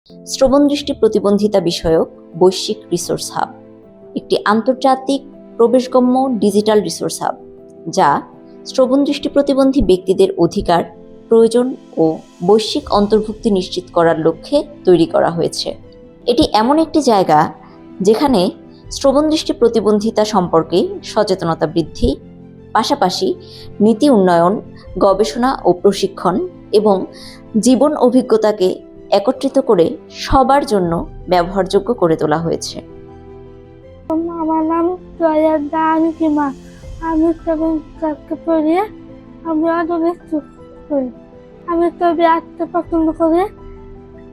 শ্রবণদৃষ্টি প্রতিবন্ধিতা বিষয়ক বৈশ্বিক resource hub একটি আন্তর্জাতিক প্রবেশগম্য ডিজিটাল রিসোর্স হাব, যা শ্রবণদৃষ্টি প্রতিবন্ধী ব্যক্তিদের অধিকার, প্রয়োজন ও বৈশ্বিক অন্তর্ভুক্তি নিশ্চিত করার লক্ষ্যে তৈরি করা হয়েছে। এটি এমন একটি জায়গা যেখানে শ্রবণদৃষ্টি প্রতিবন্ধিতা সম্পর্কে সচেতনতা বৃদ্ধি, পাশাপাশি নীতি উন্নয়ন, গবেষণা ও প্রশিক্ষণ এবং জীবন অভিজ্ঞতাকে একত্রিত করে সবার জন্য ব্যবহারযোগ্য করে তোলা হয়েছে। আমার নাম জয়াদা আনিকিমা। আমি 7 ক্লাসে পড়ি। আমি অনেক করি। আমি ছবি আঁকতে পছন্দ করি।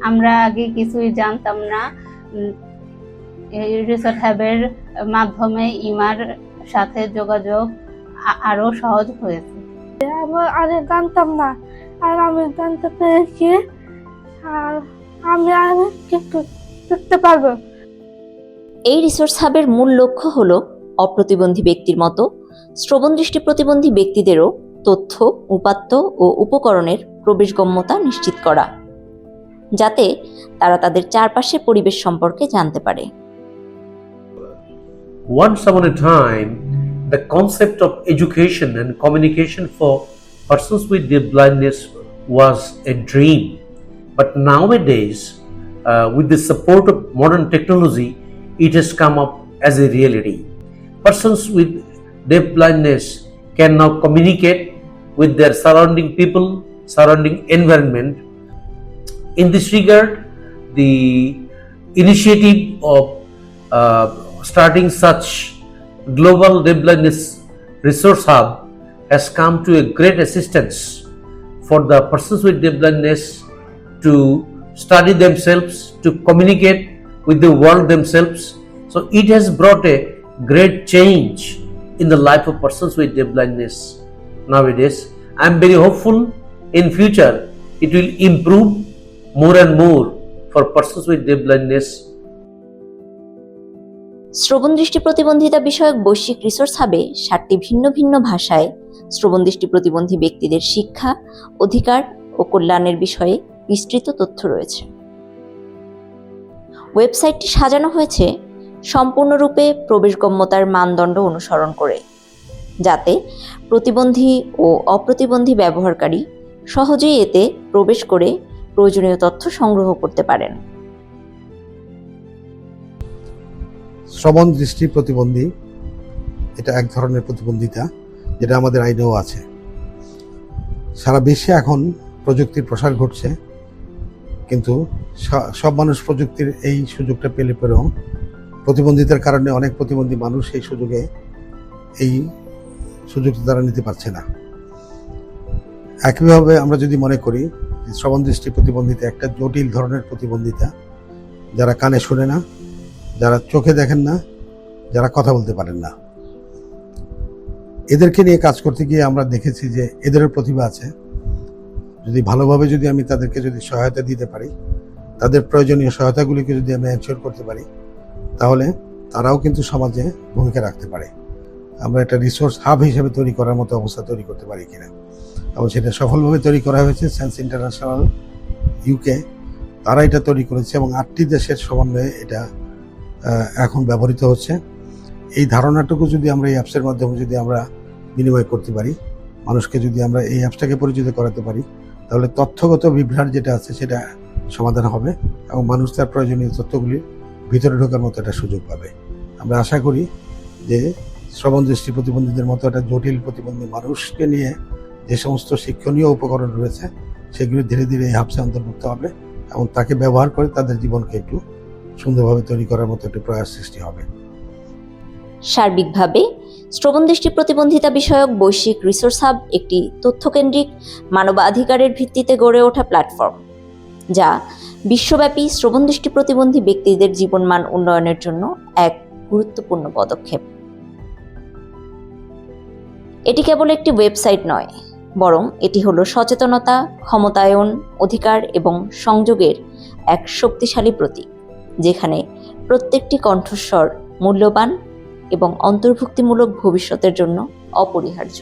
আমরা আগে কিছুই জানতাম না। এই রিসোর্স হাবের মাধ্যমে ইমার সাথে যোগাযোগ আরো সহজ হয়েছে। আমি আগে জানতাম না, আর আমি জানতে পেরেছি, আর আমি আর কিছু শিখতে পারবো। এই রিসোর্স হাবের মূল লক্ষ্য হল অপ্রতিবন্ধী ব্যক্তির মতো শ্রবণদৃষ্টি প্রতিবন্ধী ব্যক্তিদেরও তথ্য, উপাত্ত ও উপকরণের প্রবেশগম্যতা নিশ্চিত করা, যাতে তারা তাদের চারপাশের পরিবেশ সম্পর্কে জানতে পারে। Once upon a time, the concept of education and communication for persons with deaf blindness was a dream. But nowadays, with the support of modern technology, it has come up as a reality. Persons with deaf blindness can now communicate with their surrounding people, surrounding environment. In this regard, the initiative of starting such global deaf blindness resource hub has come to a great assistance for the persons with deaf blindness to study themselves, to communicate with the world themselves. So it has brought a great change in the life of persons with deaf blindness nowadays. I am very hopeful in future it will improve more and more for persons with deaf blindness. শ্রবণদৃষ্টি প্রতিবন্ধিতা বিষয়ক বৈশ্বিক resource হাবে 7টি ভিন্ন ভিন্ন ভাষায় শ্রবণদৃষ্টি প্রতিবন্ধী ব্যক্তিদের শিক্ষা, অধিকার ও কল্যাণের বিষয়ে বিস্তৃত তথ্য রয়েছে। ওয়েবসাইটটি সাজানো হয়েছে সম্পূর্ণরূপে প্রবেশগম্যতার মানদণ্ড অনুসরণ করে, যাতে প্রতিবন্ধী ও অপ্রতিবন্ধী ব্যবহারকারী সহজেই এতে প্রবেশ করে প্রয়োজনীয় তথ্য সংগ্রহ করতে পারেন। শ্রবণ দৃষ্টি প্রতিবন্ধী এটা এক ধরনের প্রতিবন্ধিতা, যেটা আমাদের আইনেও আছে। সারা বিশ্বে এখন প্রযুক্তির প্রসার ঘটছে, কিন্তু সব মানুষ প্রযুক্তির এই সুযোগটা পেলে পরেও প্রতিবন্ধিতার কারণে অনেক প্রতিবন্ধী মানুষ এই সুযোগটা তারা নিতে পারছে না। একইভাবে আমরা যদি মনে করি যে শ্রবণ দৃষ্টি প্রতিবন্ধিতা একটা জটিল ধরনের প্রতিবন্ধিতা, যারা কানে শোনে না, যারা চোখে দেখেন না, যারা কথা বলতে পারেন না, এদেরকে নিয়ে কাজ করতে গিয়ে আমরা দেখেছি যে এদেরও প্রতিভা আছে। যদি ভালোভাবে আমি তাদেরকে সহায়তা দিতে পারি, তাদের প্রয়োজনীয় সহায়তাগুলিকে যদি আমি এনশিওর করতে পারি, তাহলে তারাও কিন্তু সমাজে ভূমিকা রাখতে পারে। আমরা একটা রিসোর্স হাব হিসেবে তৈরি করার মতো অবস্থা তৈরি করতে পারি কিনা, এবং সেটা সফলভাবে তৈরি করা হয়েছে। সেন্স ইন্টারন্যাশনাল UK তারা এটা তৈরি করেছে এবং 8টি দেশের সমন্বয়ে এটা এখন ব্যবহৃত হচ্ছে। এই ধারণাটুকু যদি আমরা এই অ্যাপসের মাধ্যমে আমরা বিনিময় করতে পারি, মানুষকে যদি আমরা এই অ্যাপসটাকে পরিচিত করাতে পারি, তাহলে তথ্যগত বিভ্রাট যেটা আছে সেটা সমাধান হবে এবং মানুষ তার প্রয়োজনীয় তথ্যগুলির ভিতরে ঢোকার মতো একটা সুযোগ পাবে। আমরা আশা করি যে শ্রবণ দৃষ্টি প্রতিবন্ধীদের মতো একটা জটিল প্রতিবন্ধী মানুষকে নিয়ে যে সমস্ত শিক্ষণীয় উপকরণ রয়েছে সেগুলি ধীরে ধীরে এই অ্যাপসে অন্তর্ভুক্ত হবে এবং তাকে ব্যবহার করে তাদের জীবনকে একটু সুন্দরভাবে তৈরি করার মতো একটি প্রয়াস সৃষ্টি হবে। সার্বিকভাবে শ্রবণদৃষ্টি প্রতিবন্ধিতা বিষয়ক বৈশ্বিক রিসোর্স হাব একটি তথ্যকেন্দ্রিক মানবাধিকারের ভিত্তিতে গড়ে ওঠা প্ল্যাটফর্ম, যা বিশ্বব্যাপী শ্রবণদৃষ্টি প্রতিবন্ধী ব্যক্তিদের জীবনমান উন্নয়নের জন্য এক গুরুত্বপূর্ণ পদক্ষেপ। এটি কেবল একটি ওয়েবসাইট নয়, বরং এটি হলো সচেতনতা, ক্ষমতায়ন, অধিকার এবং সংযোগের এক শক্তিশালী প্রতীক, যেখানে প্রত্যেকটি কণ্ঠস্বর মূল্যবান এবং অন্তর্ভুক্তিমূলক ভবিষ্যতের জন্য অপরিহার্য।